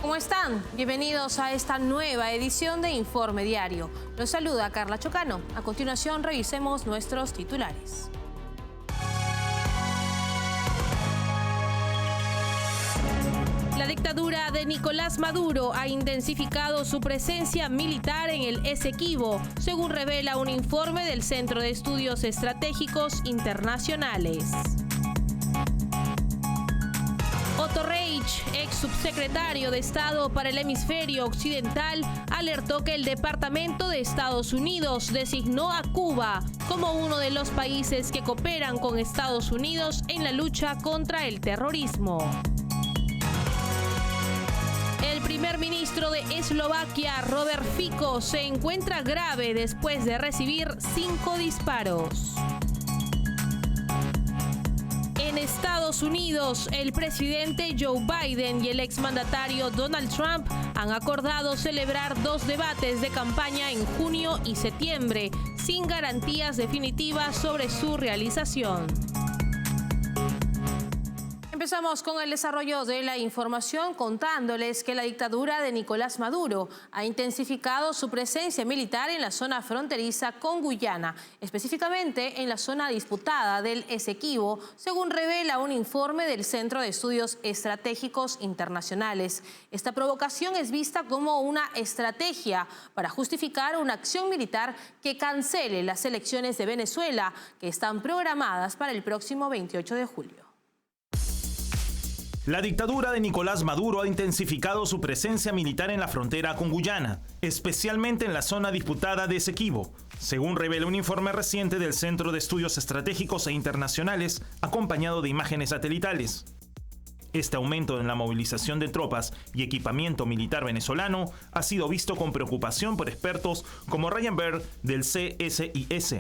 ¿Cómo están? Bienvenidos a esta nueva edición de Informe Diario. Los saluda Carla Chocano. A continuación revisemos nuestros titulares. La dictadura de Nicolás Maduro ha intensificado su presencia militar en el Esequibo, según revela un informe del Centro de Estudios Estratégicos Internacionales. Otto Reich, ex subsecretario de Estado para el Hemisferio Occidental, alertó que el Departamento de Estados Unidos designó a Cuba como uno de los países que cooperan con Estados Unidos en la lucha contra el terrorismo. El primer ministro de Eslovaquia, Robert Fico, se encuentra grave después de recibir 5 disparos. En Estados Unidos, el presidente Joe Biden y el exmandatario Donald Trump han acordado celebrar 2 debates de campaña en junio y septiembre, sin garantías definitivas sobre su realización. Empezamos con el desarrollo de la información contándoles que la dictadura de Nicolás Maduro ha intensificado su presencia militar en la zona fronteriza con Guyana, específicamente en la zona disputada del Esequibo, según revela un informe del Centro de Estudios Estratégicos Internacionales. Esta provocación es vista como una estrategia para justificar una acción militar que cancele las elecciones de Venezuela, que están programadas para el próximo 28 de julio. La dictadura de Nicolás Maduro ha intensificado su presencia militar en la frontera con Guyana, especialmente en la zona disputada de Esequibo, según revela un informe reciente del Centro de Estudios Estratégicos e Internacionales, acompañado de imágenes satelitales. Este aumento en la movilización de tropas y equipamiento militar venezolano ha sido visto con preocupación por expertos como Ryan Berg del CSIS.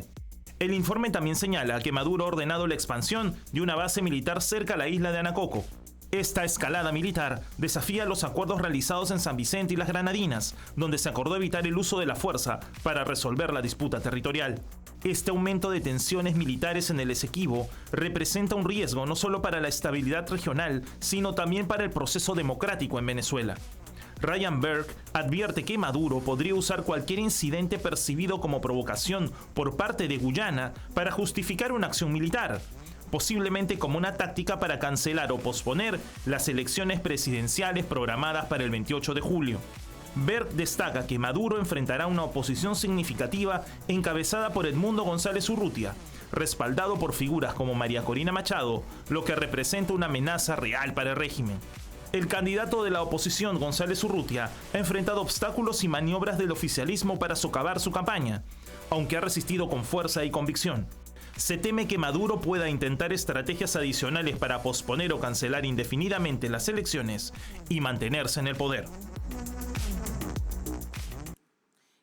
El informe también señala que Maduro ha ordenado la expansión de una base militar cerca a la isla de Anacoco. Esta escalada militar desafía los acuerdos realizados en San Vicente y las Granadinas, donde se acordó evitar el uso de la fuerza para resolver la disputa territorial. Este aumento de tensiones militares en el Esequibo representa un riesgo no solo para la estabilidad regional, sino también para el proceso democrático en Venezuela. Ryan Berg advierte que Maduro podría usar cualquier incidente percibido como provocación por parte de Guyana para justificar una acción militar, posiblemente como una táctica para cancelar o posponer las elecciones presidenciales programadas para el 28 de julio. Berg destaca que Maduro enfrentará una oposición significativa encabezada por Edmundo González Urrutia, respaldado por figuras como María Corina Machado, lo que representa una amenaza real para el régimen. El candidato de la oposición, González Urrutia, ha enfrentado obstáculos y maniobras del oficialismo para socavar su campaña, aunque ha resistido con fuerza y convicción. Se teme que Maduro pueda intentar estrategias adicionales para posponer o cancelar indefinidamente las elecciones y mantenerse en el poder.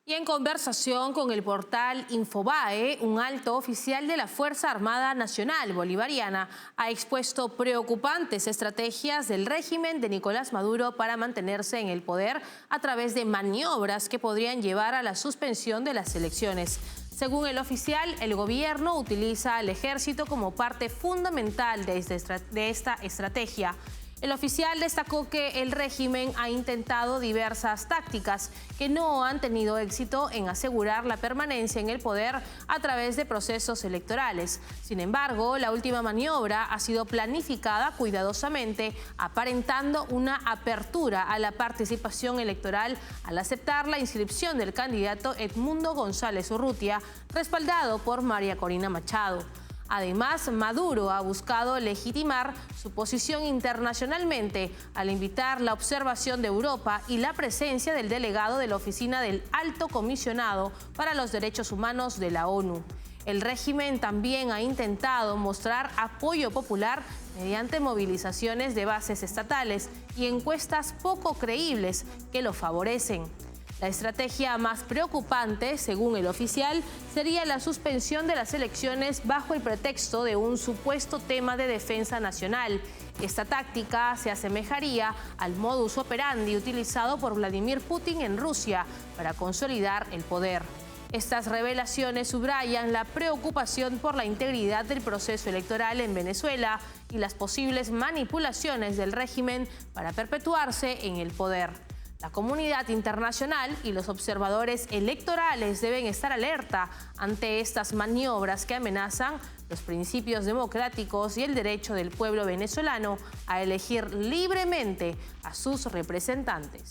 Y en conversación con el portal Infobae, un alto oficial de la Fuerza Armada Nacional Bolivariana ha expuesto preocupantes estrategias del régimen de Nicolás Maduro para mantenerse en el poder a través de maniobras que podrían llevar a la suspensión de las elecciones. Según el oficial, el gobierno utiliza al ejército como parte fundamental de esta estrategia. El oficial destacó que el régimen ha intentado diversas tácticas que no han tenido éxito en asegurar la permanencia en el poder a través de procesos electorales. Sin embargo, la última maniobra ha sido planificada cuidadosamente, aparentando una apertura a la participación electoral al aceptar la inscripción del candidato Edmundo González Urrutia, respaldado por María Corina Machado. Además, Maduro ha buscado legitimar su posición internacionalmente al invitar la observación de Europa y la presencia del delegado de la Oficina del Alto Comisionado para los Derechos Humanos de la ONU. El régimen también ha intentado mostrar apoyo popular mediante movilizaciones de bases estatales y encuestas poco creíbles que lo favorecen. La estrategia más preocupante, según el oficial, sería la suspensión de las elecciones bajo el pretexto de un supuesto tema de defensa nacional. Esta táctica se asemejaría al modus operandi utilizado por Vladimir Putin en Rusia para consolidar el poder. Estas revelaciones subrayan la preocupación por la integridad del proceso electoral en Venezuela y las posibles manipulaciones del régimen para perpetuarse en el poder. La comunidad internacional y los observadores electorales deben estar alerta ante estas maniobras que amenazan los principios democráticos y el derecho del pueblo venezolano a elegir libremente a sus representantes.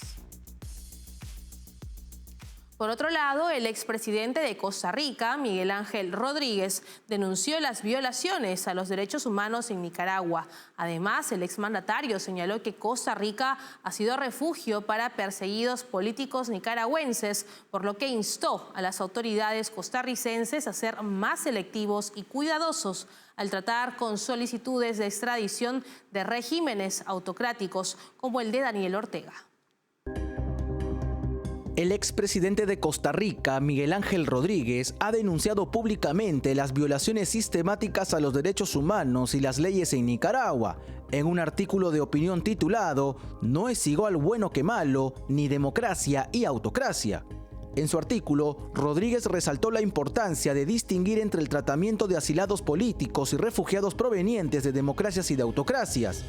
Por otro lado, el expresidente de Costa Rica, Miguel Ángel Rodríguez, denunció las violaciones a los derechos humanos en Nicaragua. Además, el exmandatario señaló que Costa Rica ha sido refugio para perseguidos políticos nicaragüenses, por lo que instó a las autoridades costarricenses a ser más selectivos y cuidadosos al tratar con solicitudes de extradición de regímenes autocráticos como el de Daniel Ortega. El expresidente de Costa Rica, Miguel Ángel Rodríguez, ha denunciado públicamente las violaciones sistemáticas a los derechos humanos y las leyes en Nicaragua, en un artículo de opinión titulado "No es igual bueno que malo, ni democracia y autocracia". En su artículo, Rodríguez resaltó la importancia de distinguir entre el tratamiento de asilados políticos y refugiados provenientes de democracias y de autocracias.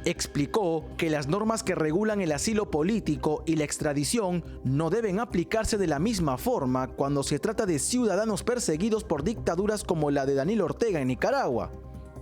Explicó que las normas que regulan el asilo político y la extradición no deben aplicarse de la misma forma cuando se trata de ciudadanos perseguidos por dictaduras como la de Daniel Ortega en Nicaragua.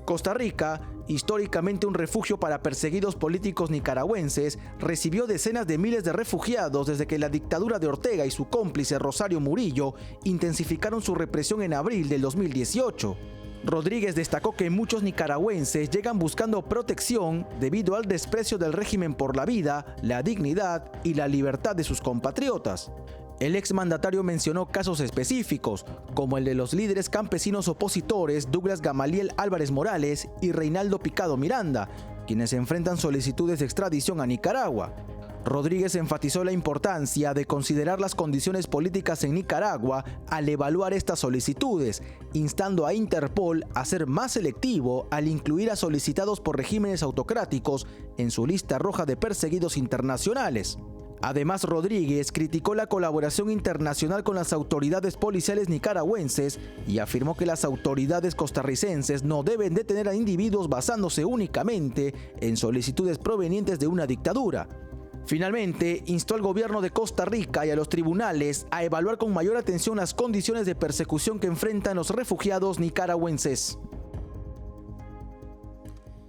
Costa Rica, históricamente un refugio para perseguidos políticos nicaragüenses, recibió decenas de miles de refugiados desde que la dictadura de Ortega y su cómplice Rosario Murillo intensificaron su represión en abril del 2018. Rodríguez destacó que muchos nicaragüenses llegan buscando protección debido al desprecio del régimen por la vida, la dignidad y la libertad de sus compatriotas. El exmandatario mencionó casos específicos, como el de los líderes campesinos opositores Douglas Gamaliel Álvarez Morales y Reinaldo Picado Miranda, quienes enfrentan solicitudes de extradición a Nicaragua. Rodríguez enfatizó la importancia de considerar las condiciones políticas en Nicaragua al evaluar estas solicitudes, instando a Interpol a ser más selectivo al incluir a solicitados por regímenes autocráticos en su lista roja de perseguidos internacionales. Además, Rodríguez criticó la colaboración internacional con las autoridades policiales nicaragüenses y afirmó que las autoridades costarricenses no deben detener a individuos basándose únicamente en solicitudes provenientes de una dictadura. Finalmente, instó al gobierno de Costa Rica y a los tribunales a evaluar con mayor atención las condiciones de persecución que enfrentan los refugiados nicaragüenses.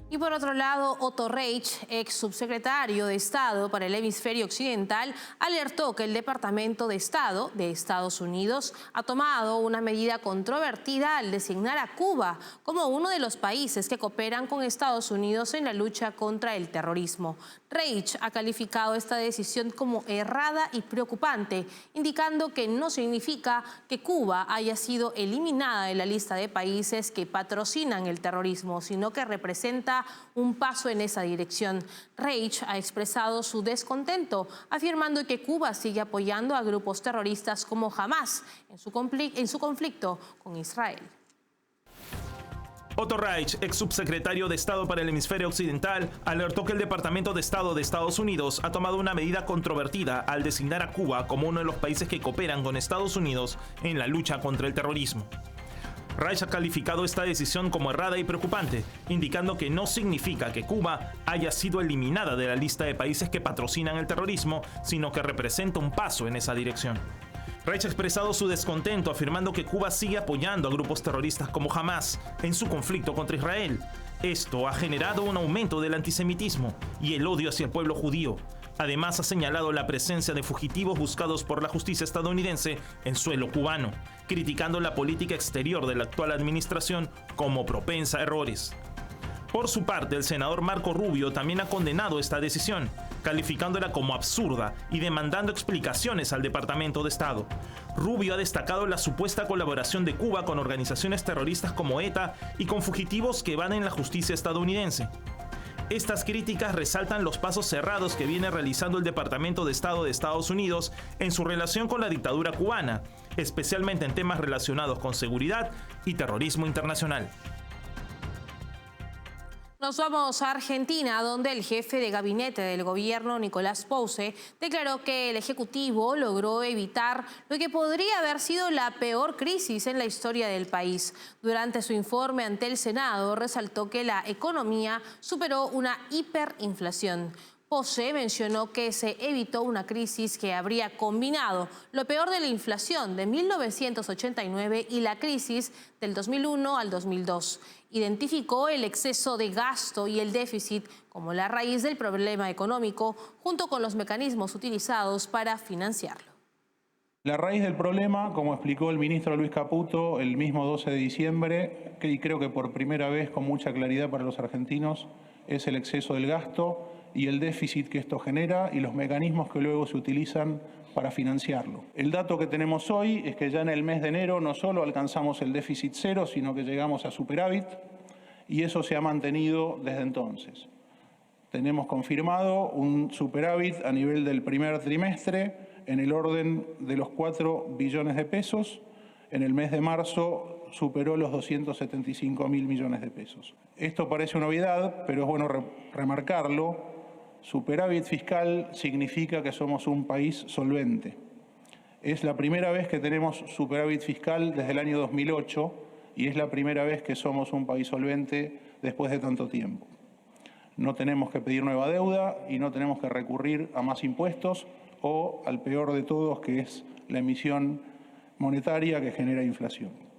Y por otro lado, Otto Reich, ex subsecretario de Estado para el Hemisferio Occidental, alertó que el Departamento de Estado de Estados Unidos ha tomado una medida controvertida al designar a Cuba como uno de los países que cooperan con Estados Unidos en la lucha contra el terrorismo. Reich ha calificado esta decisión como errada y preocupante, indicando que no significa que Cuba haya sido eliminada de la lista de países que patrocinan el terrorismo, sino que representa un paso en esa dirección. Reich ha expresado su descontento, afirmando que Cuba sigue apoyando a grupos terroristas como Hamás en su conflicto con Israel. Otto Reich, ex subsecretario de Estado para el Hemisferio Occidental, alertó que el Departamento de Estado de Estados Unidos ha tomado una medida controvertida al designar a Cuba como uno de los países que cooperan con Estados Unidos en la lucha contra el terrorismo. Reich ha calificado esta decisión como errada y preocupante, indicando que no significa que Cuba haya sido eliminada de la lista de países que patrocinan el terrorismo, sino que representa un paso en esa dirección. Reich ha expresado su descontento, afirmando que Cuba sigue apoyando a grupos terroristas como Hamás en su conflicto contra Israel. Esto ha generado un aumento del antisemitismo y el odio hacia el pueblo judío. Además, ha señalado la presencia de fugitivos buscados por la justicia estadounidense en suelo cubano, criticando la política exterior de la actual administración como propensa a errores. Por su parte, el senador Marco Rubio también ha condenado esta decisión, calificándola como absurda y demandando explicaciones al Departamento de Estado. Rubio ha destacado la supuesta colaboración de Cuba con organizaciones terroristas como ETA y con fugitivos que van en la justicia estadounidense. Estas críticas resaltan los pasos cerrados que viene realizando el Departamento de Estado de Estados Unidos en su relación con la dictadura cubana, especialmente en temas relacionados con seguridad y terrorismo internacional. Nos vamos a Argentina, donde el jefe de gabinete del gobierno, Nicolás Pose, declaró que el Ejecutivo logró evitar lo que podría haber sido la peor crisis en la historia del país. Durante su informe ante el Senado, resaltó que la economía superó una hiperinflación. Pose mencionó que se evitó una crisis que habría combinado lo peor de la inflación de 1989 y la crisis del 2001 al 2002. Identificó el exceso de gasto y el déficit como la raíz del problema económico, junto con los mecanismos utilizados para financiarlo. La raíz del problema, como explicó el ministro Luis Caputo el mismo 12 de diciembre, y creo que por primera vez con mucha claridad para los argentinos, es el exceso del gasto y el déficit que esto genera y los mecanismos que luego se utilizan para financiarlo. El dato que tenemos hoy es que ya en el mes de enero no solo alcanzamos el déficit cero, sino que llegamos a superávit y eso se ha mantenido desde entonces. Tenemos confirmado un superávit a nivel del primer trimestre en el orden de los 4 billones de pesos. En el mes de marzo superó los 275.000 millones de pesos. Esto parece una obviedad, pero es bueno remarcarlo. Superávit fiscal significa que somos un país solvente. Es la primera vez que tenemos superávit fiscal desde el año 2008 y es la primera vez que somos un país solvente después de tanto tiempo. No tenemos que pedir nueva deuda y no tenemos que recurrir a más impuestos o al peor de todos, que es la emisión monetaria que genera inflación.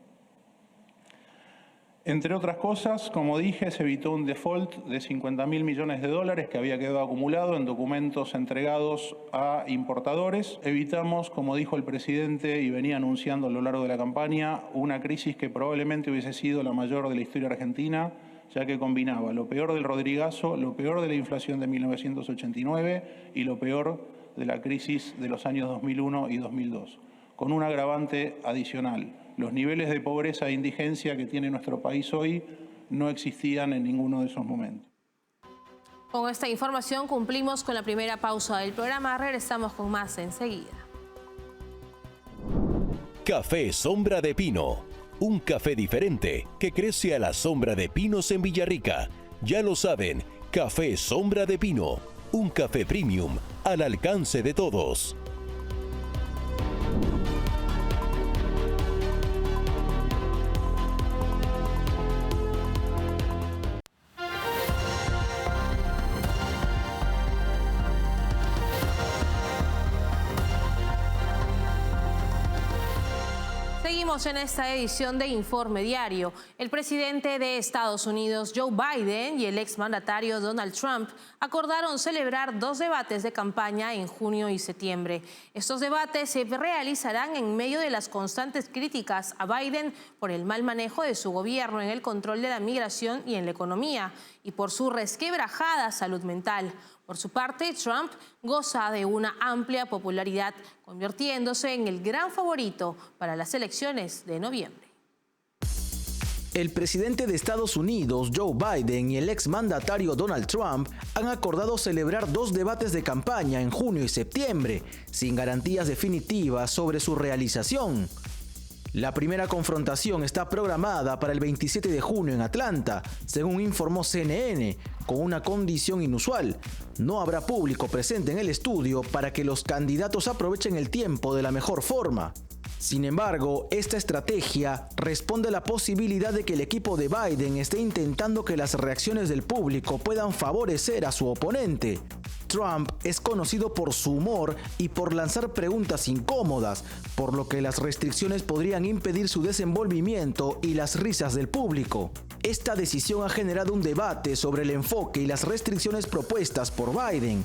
Entre otras cosas, como dije, se evitó un default de 50.000 millones de dólares que había quedado acumulado en documentos entregados a importadores. Evitamos, como dijo el presidente y venía anunciando a lo largo de la campaña, una crisis que probablemente hubiese sido la mayor de la historia argentina, ya que combinaba lo peor del Rodrigazo, lo peor de la inflación de 1989 y lo peor de la crisis de los años 2001 y 2002, con un agravante adicional. Los niveles de pobreza e indigencia que tiene nuestro país hoy no existían en ninguno de esos momentos. Con esta información cumplimos con la primera pausa del programa. Regresamos con más enseguida. Café Sombra de Pino. Un café diferente que crece a la sombra de pinos en Villarrica. Ya lo saben, Café Sombra de Pino. Un café premium al alcance de todos. Seguimos en esta edición de Informe Diario. El presidente de Estados Unidos, Joe Biden, y el exmandatario Donald Trump acordaron celebrar 2 debates de campaña en junio y septiembre. Estos debates se realizarán en medio de las constantes críticas a Biden por el mal manejo de su gobierno en el control de la migración y en la economía, y por su resquebrajada salud mental. Por su parte, Trump goza de una amplia popularidad, convirtiéndose en el gran favorito para las elecciones de noviembre. El presidente de Estados Unidos, Joe Biden, y el exmandatario Donald Trump han acordado celebrar 2 debates de campaña en junio y septiembre, sin garantías definitivas sobre su realización. La primera confrontación está programada para el 27 de junio en Atlanta, según informó CNN, con una condición inusual. No habrá público presente en el estudio para que los candidatos aprovechen el tiempo de la mejor forma. Sin embargo, esta estrategia responde a la posibilidad de que el equipo de Biden esté intentando que las reacciones del público puedan favorecer a su oponente. Trump es conocido por su humor y por lanzar preguntas incómodas, por lo que las restricciones podrían impedir su desenvolvimiento y las risas del público. Esta decisión ha generado un debate sobre el enfoque y las restricciones propuestas por Biden.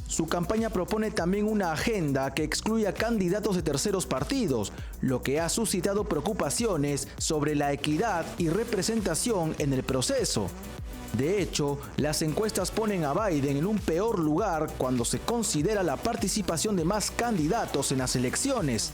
Su campaña propone también una agenda que excluya candidatos de terceros partidos, lo que ha suscitado preocupaciones sobre la equidad y representación en el proceso. De hecho, las encuestas ponen a Biden en un peor lugar cuando se considera la participación de más candidatos en las elecciones.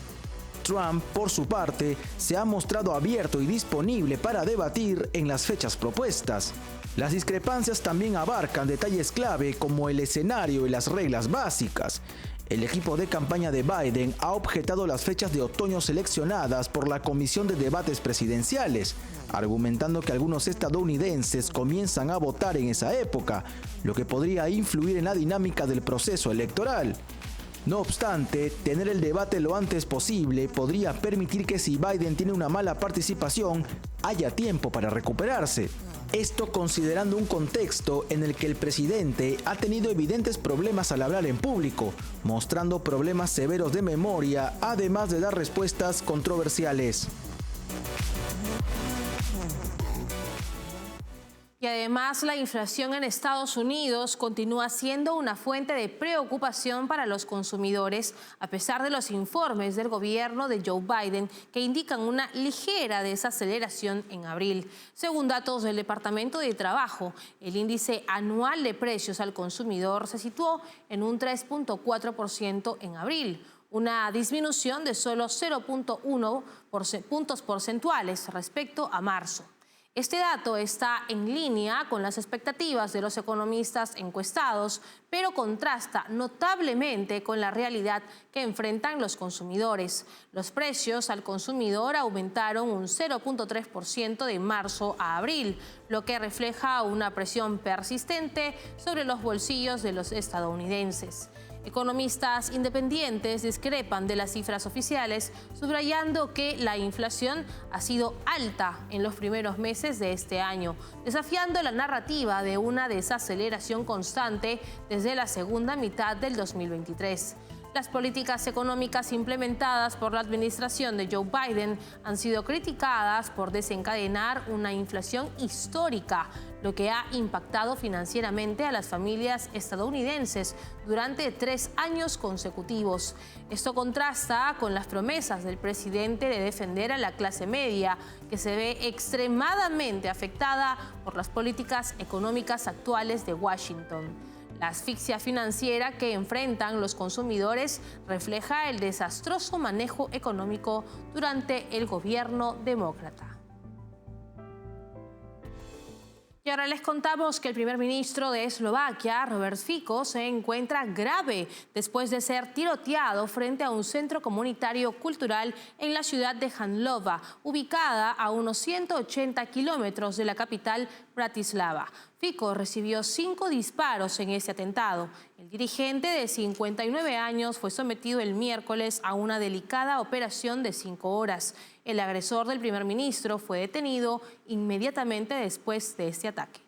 Trump, por su parte, se ha mostrado abierto y disponible para debatir en las fechas propuestas. Las discrepancias también abarcan detalles clave como el escenario y las reglas básicas. El equipo de campaña de Biden ha objetado las fechas de otoño seleccionadas por la Comisión de Debates Presidenciales, argumentando que algunos estadounidenses comienzan a votar en esa época, lo que podría influir en la dinámica del proceso electoral. No obstante, tener el debate lo antes posible podría permitir que si Biden tiene una mala participación, haya tiempo para recuperarse. Esto considerando un contexto en el que el presidente ha tenido evidentes problemas al hablar en público, mostrando problemas severos de memoria, además de dar respuestas controversiales. Y además, la inflación en Estados Unidos continúa siendo una fuente de preocupación para los consumidores, a pesar de los informes del gobierno de Joe Biden que indican una ligera desaceleración en abril. Según datos del Departamento de Trabajo, el índice anual de precios al consumidor se situó en un 3.4% en abril, una disminución de solo 0.1 puntos porcentuales respecto a marzo. Este dato está en línea con las expectativas de los economistas encuestados, pero contrasta notablemente con la realidad que enfrentan los consumidores. Los precios al consumidor aumentaron un 0.3% de marzo a abril, lo que refleja una presión persistente sobre los bolsillos de los estadounidenses. Economistas independientes discrepan de las cifras oficiales, subrayando que la inflación ha sido alta en los primeros meses de este año, desafiando la narrativa de una desaceleración constante desde la segunda mitad del 2023. Las políticas económicas implementadas por la administración de Joe Biden han sido criticadas por desencadenar una inflación histórica, lo que ha impactado financieramente a las familias estadounidenses durante 3 años consecutivos. Esto contrasta con las promesas del presidente de defender a la clase media, que se ve extremadamente afectada por las políticas económicas actuales de Washington. La asfixia financiera que enfrentan los consumidores refleja el desastroso manejo económico durante el gobierno demócrata. Y ahora les contamos que el primer ministro de Eslovaquia, Robert Fico, se encuentra grave después de ser tiroteado frente a un centro comunitario cultural en la ciudad de Handlowa, ubicada a unos 180 kilómetros de la capital Bratislava. Fico recibió 5 disparos en ese atentado. El dirigente de 59 años fue sometido el miércoles a una delicada operación de 5 horas. El agresor del primer ministro fue detenido inmediatamente después de este ataque.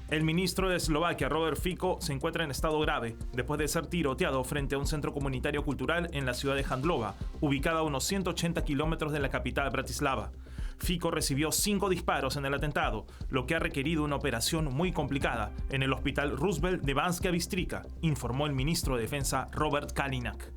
El ministro de Eslovaquia, Robert Fico, se encuentra en estado grave después de ser tiroteado frente a un centro comunitario cultural en la ciudad de Handlowa, ubicada a unos 180 kilómetros de la capital Bratislava. Fico recibió 5 disparos en el atentado, lo que ha requerido una operación muy complicada en el hospital Roosevelt de Banská Bystrica, informó el ministro de Defensa Robert Kaliňák.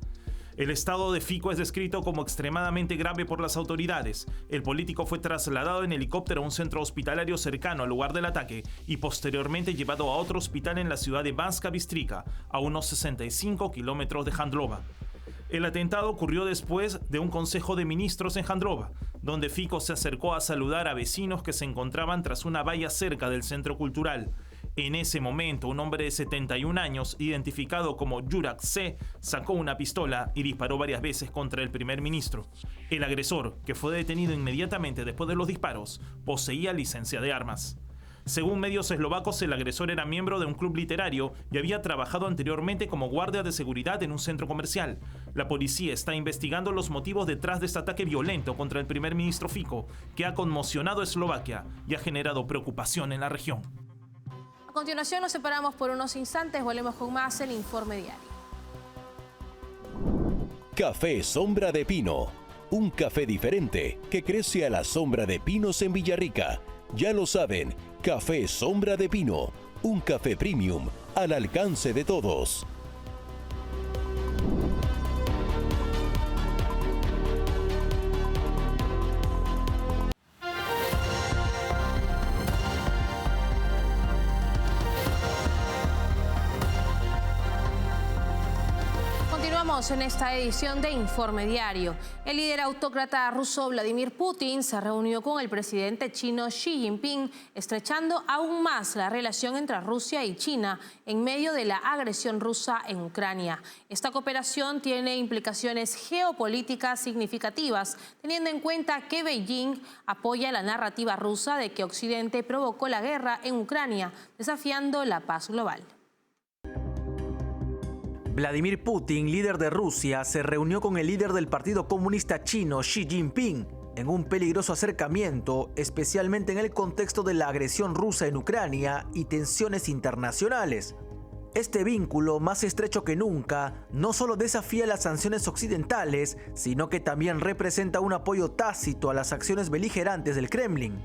El estado de Fico es descrito como extremadamente grave por las autoridades. El político fue trasladado en helicóptero a un centro hospitalario cercano al lugar del ataque y posteriormente llevado a otro hospital en la ciudad de Banská Bystrica, a unos 65 kilómetros de Handlowa. El atentado ocurrió después de un consejo de ministros en Handlowa, donde Fico se acercó a saludar a vecinos que se encontraban tras una valla cerca del centro cultural. En ese momento, un hombre de 71 años, identificado como Juraj C., sacó una pistola y disparó varias veces contra el primer ministro. El agresor, que fue detenido inmediatamente después de los disparos, poseía licencia de armas. Según medios eslovacos, el agresor era miembro de un club literario y había trabajado anteriormente como guardia de seguridad en un centro comercial. La policía está investigando los motivos detrás de este ataque violento contra el primer ministro Fico, que ha conmocionado a Eslovaquia y ha generado preocupación en la región. A continuación nos separamos por unos instantes, volvemos con más el Informe Diario. Café Sombra de Pino, un café diferente que crece a la sombra de pinos en Villarrica. Ya lo saben, Café Sombra de Pino, un café premium al alcance de todos. Continuamos en esta edición de Informe Diario. El líder autócrata ruso Vladimir Putin se reunió con el presidente chino Xi Jinping, estrechando aún más la relación entre Rusia y China en medio de la agresión rusa en Ucrania. Esta cooperación tiene implicaciones geopolíticas significativas, teniendo en cuenta que Beijing apoya la narrativa rusa de que Occidente provocó la guerra en Ucrania, desafiando la paz global. Vladimir Putin, líder de Rusia, se reunió con el líder del Partido Comunista Chino, Xi Jinping, en un peligroso acercamiento, especialmente en el contexto de la agresión rusa en Ucrania y tensiones internacionales. Este vínculo, más estrecho que nunca, no solo desafía las sanciones occidentales, sino que también representa un apoyo tácito a las acciones beligerantes del Kremlin.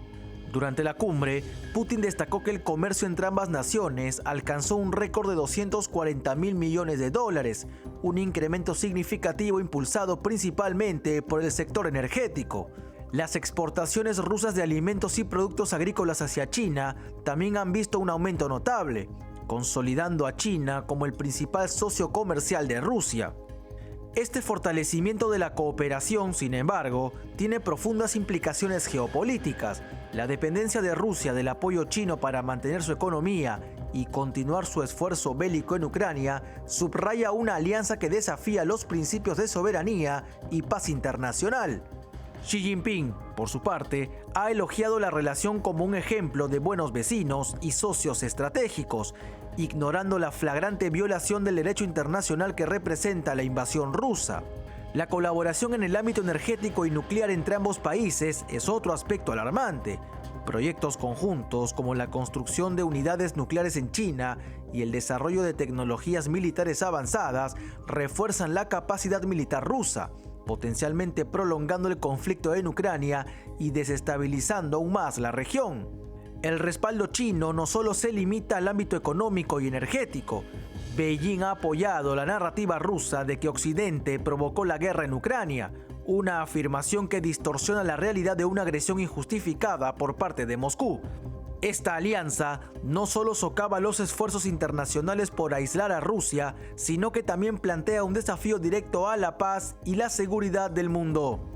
Durante la cumbre, Putin destacó que el comercio entre ambas naciones alcanzó un récord de $240.000 millones, un incremento significativo impulsado principalmente por el sector energético. Las exportaciones rusas de alimentos y productos agrícolas hacia China también han visto un aumento notable, consolidando a China como el principal socio comercial de Rusia. Este fortalecimiento de la cooperación, sin embargo, tiene profundas implicaciones geopolíticas. La dependencia de Rusia del apoyo chino para mantener su economía y continuar su esfuerzo bélico en Ucrania subraya una alianza que desafía los principios de soberanía y paz internacional. Xi Jinping, por su parte, ha elogiado la relación como un ejemplo de buenos vecinos y socios estratégicos, ignorando la flagrante violación del derecho internacional que representa la invasión rusa. La colaboración en el ámbito energético y nuclear entre ambos países es otro aspecto alarmante. Proyectos conjuntos como la construcción de unidades nucleares en China y el desarrollo de tecnologías militares avanzadas refuerzan la capacidad militar rusa, potencialmente prolongando el conflicto en Ucrania y desestabilizando aún más la región. El respaldo chino no solo se limita al ámbito económico y energético. Beijing ha apoyado la narrativa rusa de que Occidente provocó la guerra en Ucrania, una afirmación que distorsiona la realidad de una agresión injustificada por parte de Moscú. Esta alianza no solo socava los esfuerzos internacionales por aislar a Rusia, sino que también plantea un desafío directo a la paz y la seguridad del mundo.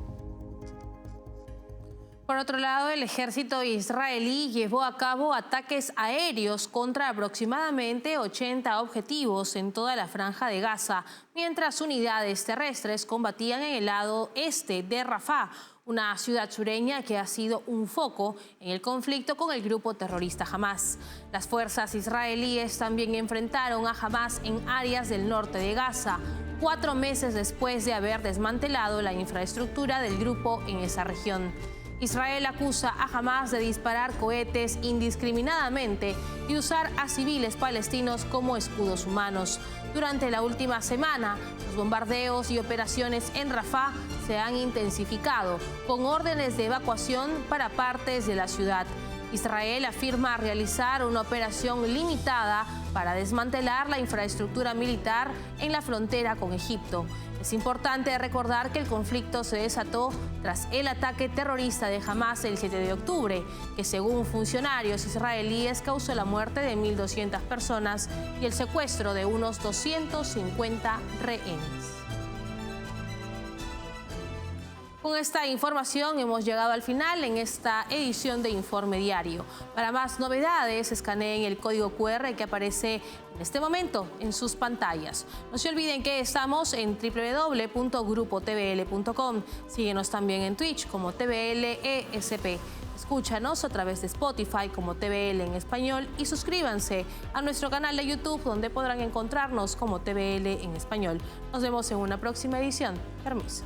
Por otro lado, el ejército israelí llevó a cabo ataques aéreos contra aproximadamente 80 objetivos en toda la franja de Gaza, mientras unidades terrestres combatían en el lado este de Rafah, una ciudad sureña que ha sido un foco en el conflicto con el grupo terrorista Hamás. Las fuerzas israelíes también enfrentaron a Hamás en áreas del norte de Gaza, 4 meses después de haber desmantelado la infraestructura del grupo en esa región. Israel acusa a Hamás de disparar cohetes indiscriminadamente y usar a civiles palestinos como escudos humanos. Durante la última semana, los bombardeos y operaciones en Rafah se han intensificado, con órdenes de evacuación para partes de la ciudad. Israel afirma realizar una operación limitada para desmantelar la infraestructura militar en la frontera con Egipto. Es importante recordar que el conflicto se desató tras el ataque terrorista de Hamás el 7 de octubre, que según funcionarios israelíes causó la muerte de 1.200 personas y el secuestro de unos 250 rehenes. Con esta información hemos llegado al final en esta edición de Informe Diario. Para más novedades, escaneen el código QR que aparece en este momento en sus pantallas. No se olviden que estamos en www.grupotvl.com. Síguenos también en Twitch como TVL-ESP. Escúchanos a través de Spotify como TVL en español y suscríbanse a nuestro canal de YouTube donde podrán encontrarnos como TVL en español. Nos vemos en una próxima edición. Permiso.